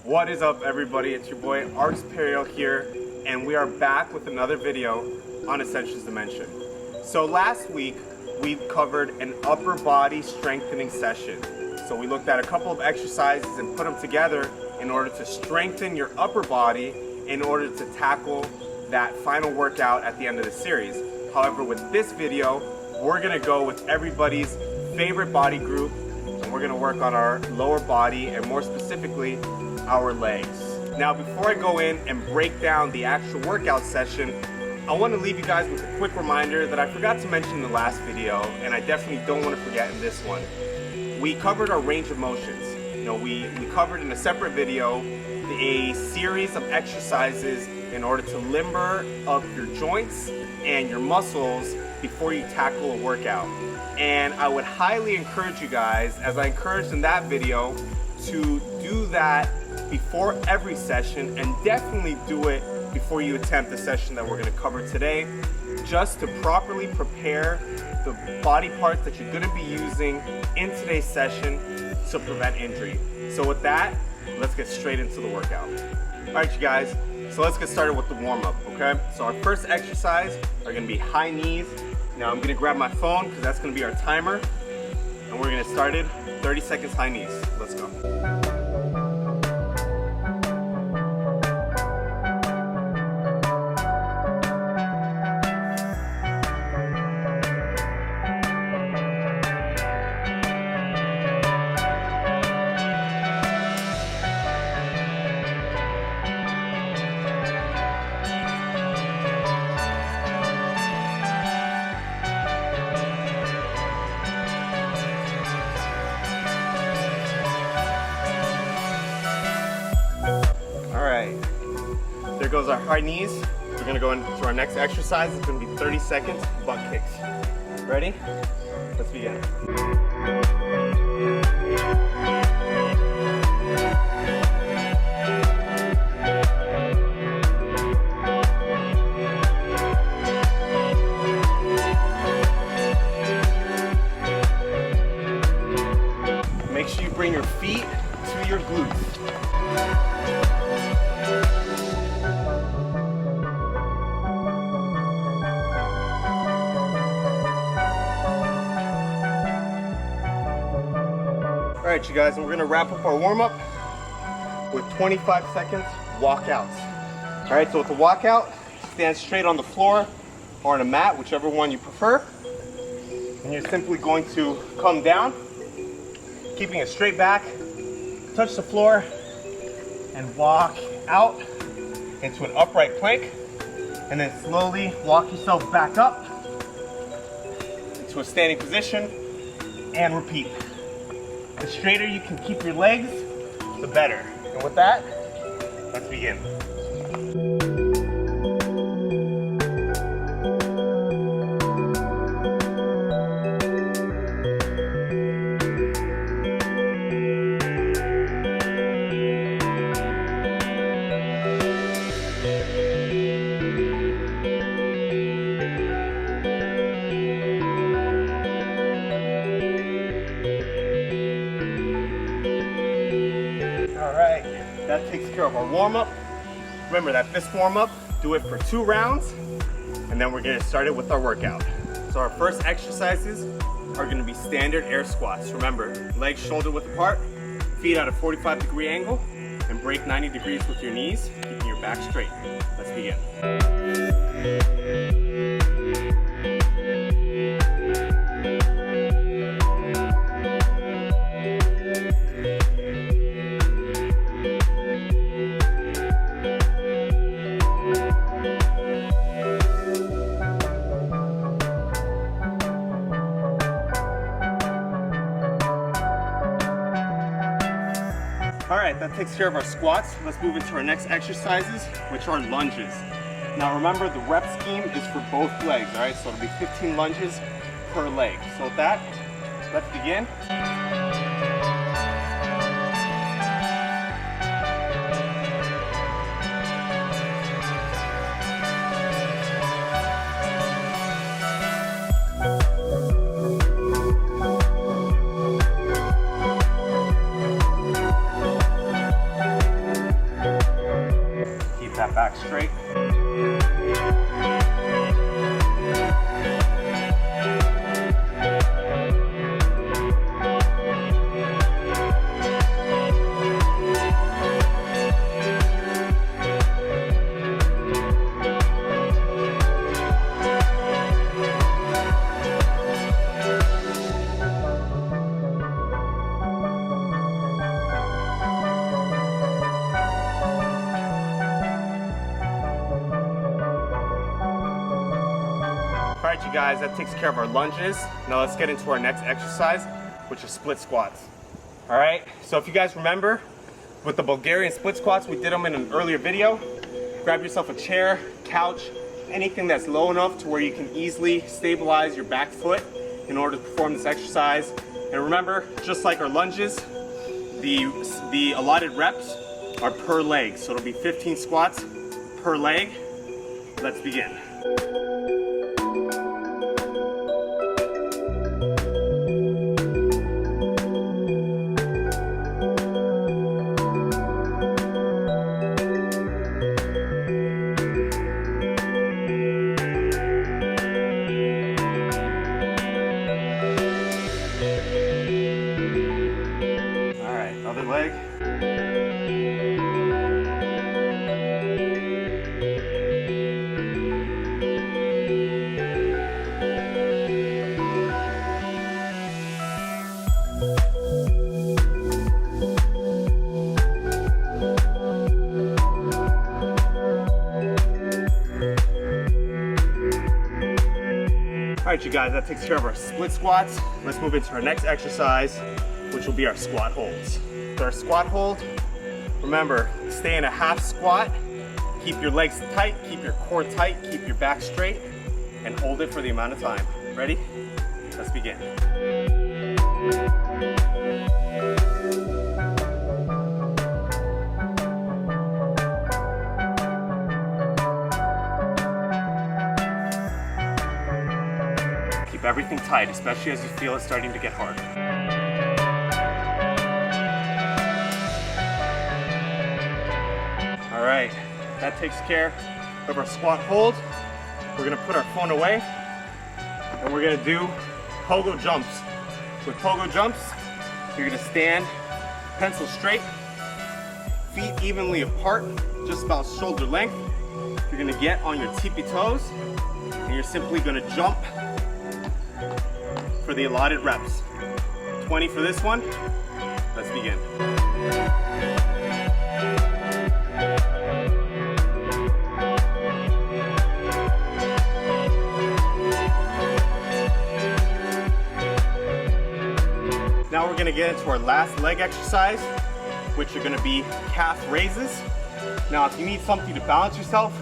What is up, everybody? It's your boy Arxperio here, and we are back with another video on Ascension's Dimension. So last week we covered an upper body strengthening session. So we looked at a couple of exercises and put them together in order to strengthen your upper body in order to tackle that final workout at the end of the series. However, with this video, we're gonna go with everybody's favorite body group, and we're gonna work on our lower body and more specifically, our legs. Now, before I go in and break down the actual workout session, I want to leave you guys with a quick reminder that I forgot to mention in the last video, and I definitely don't want to forget in this one. We covered our range of motions. We covered in a separate video a series of exercises in order to limber up your joints and your muscles before you tackle a workout. And I would highly encourage you guys, as I encouraged in that video, to do that before every session, and definitely do it before you attempt the session that we're going to cover today, just to properly prepare the body parts that you're going to be using in today's session to prevent injury. So with that, let's get straight into the workout. All right, you guys, so let's get started with the warm-up, okay? So our first exercise are going to be high knees. Now I'm going to grab my phone because that's going to be our timer, and we're going to start it 30 seconds high knees. Let's go. There goes our high knees. We're gonna go into our next exercise. It's gonna be 30 seconds butt kicks. Ready? Let's begin. Make sure you bring your feet to your glutes. All right, you guys, and we're gonna wrap up our warm-up with 25 seconds walkouts. All right, so with the walkout, stand straight on the floor or on a mat, whichever one you prefer. And you're simply going to come down, keeping it straight back, touch the floor, and walk out into an upright plank. And then slowly walk yourself back up into a standing position and repeat. The straighter you can keep your legs, the better. And with that, let's begin. That takes care of our warm-up. Remember that this warm-up, do it for 2 rounds, and then we're gonna start it with our workout. So our first exercises are gonna be standard air squats. Remember, legs shoulder width apart, feet at a 45-degree angle, and break 90 degrees with your knees, keeping your back straight. Let's begin. All right, that takes care of our squats. Let's move into our next exercises, which are lunges. Now remember, the rep scheme is for both legs, all right? So it'll be 15 lunges per leg. So with that, let's begin. that back straight. All right, you guys, that takes care of our lunges. Now let's get into our next exercise, which is split squats. All right, so if you guys remember, with the Bulgarian split squats, we did them in an earlier video. Grab yourself a chair, couch, anything that's low enough to where you can easily stabilize your back foot in order to perform this exercise. And remember, just like our lunges, the allotted reps are per leg. So it'll be 15 squats per leg. Let's begin. Other leg. All right, you guys, that takes care of our split squats. Let's move into our next exercise, which will be our squat holds. So our squat hold, remember, stay in a half squat, keep your legs tight, keep your core tight, keep your back straight, and hold it for the amount of time. Ready? Let's begin. Keep everything tight, especially as you feel it starting to get hard. All right, that takes care of our squat hold. We're gonna put our phone away and we're gonna do pogo jumps. With pogo jumps, you're gonna stand pencil straight, feet evenly apart, just about shoulder length. You're gonna get on your tippy toes and you're simply gonna jump for the allotted reps. 20 for this one. Let's begin. Now we're gonna get into our last leg exercise, which are gonna be calf raises. Now, if you need something to balance yourself,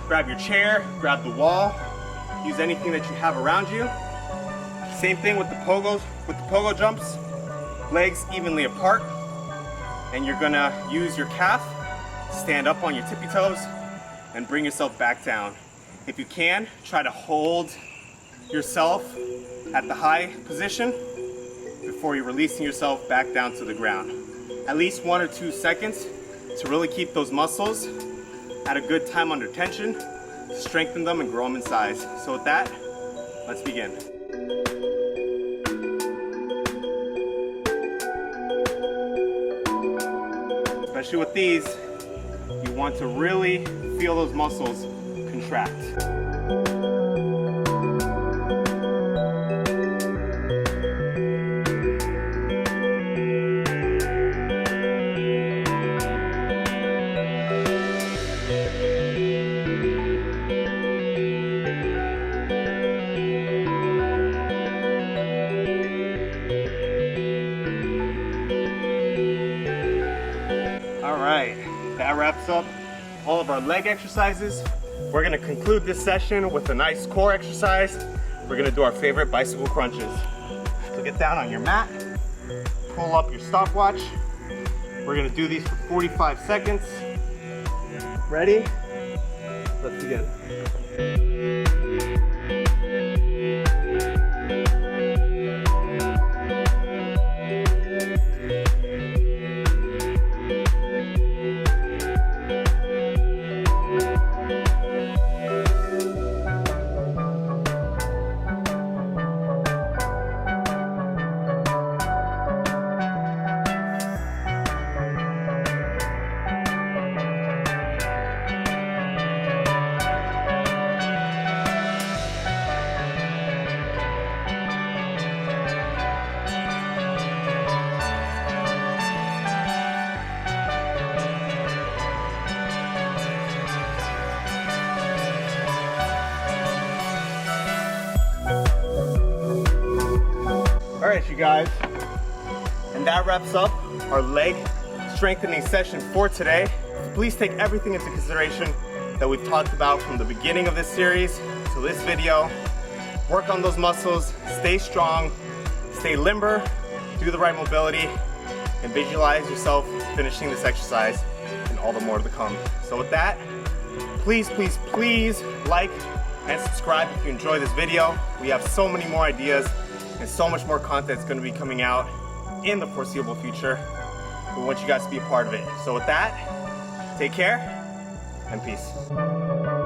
grab your chair, grab the wall, use anything that you have around you. Same thing with the pogo jumps, legs evenly apart, and you're gonna use your calf, stand up on your tippy toes, and bring yourself back down. If you can, try to hold yourself at the high position before you're releasing yourself back down to the ground. At least 1 or 2 seconds to really keep those muscles at a good time under tension, strengthen them and grow them in size. So with that, let's begin. Especially with these, you want to really feel those muscles contract. Alright, that wraps up all of our leg exercises. We're gonna conclude this session with a nice core exercise. We're gonna do our favorite bicycle crunches. So get down on your mat, pull up your stopwatch. We're gonna do these for 45 seconds. Ready? Let's begin. you guys. And that wraps up our leg strengthening session for today. Please take everything into consideration that we've talked about from the beginning of this series to this video. Work on those muscles, stay strong, stay limber, do the right mobility, and visualize yourself finishing this exercise and all the more to come. So with that, please, please, please like and subscribe if you enjoy this video. We have so many more ideas and so much more content is going to be coming out in the foreseeable future. We want you guys to be a part of it. So with that, take care and peace.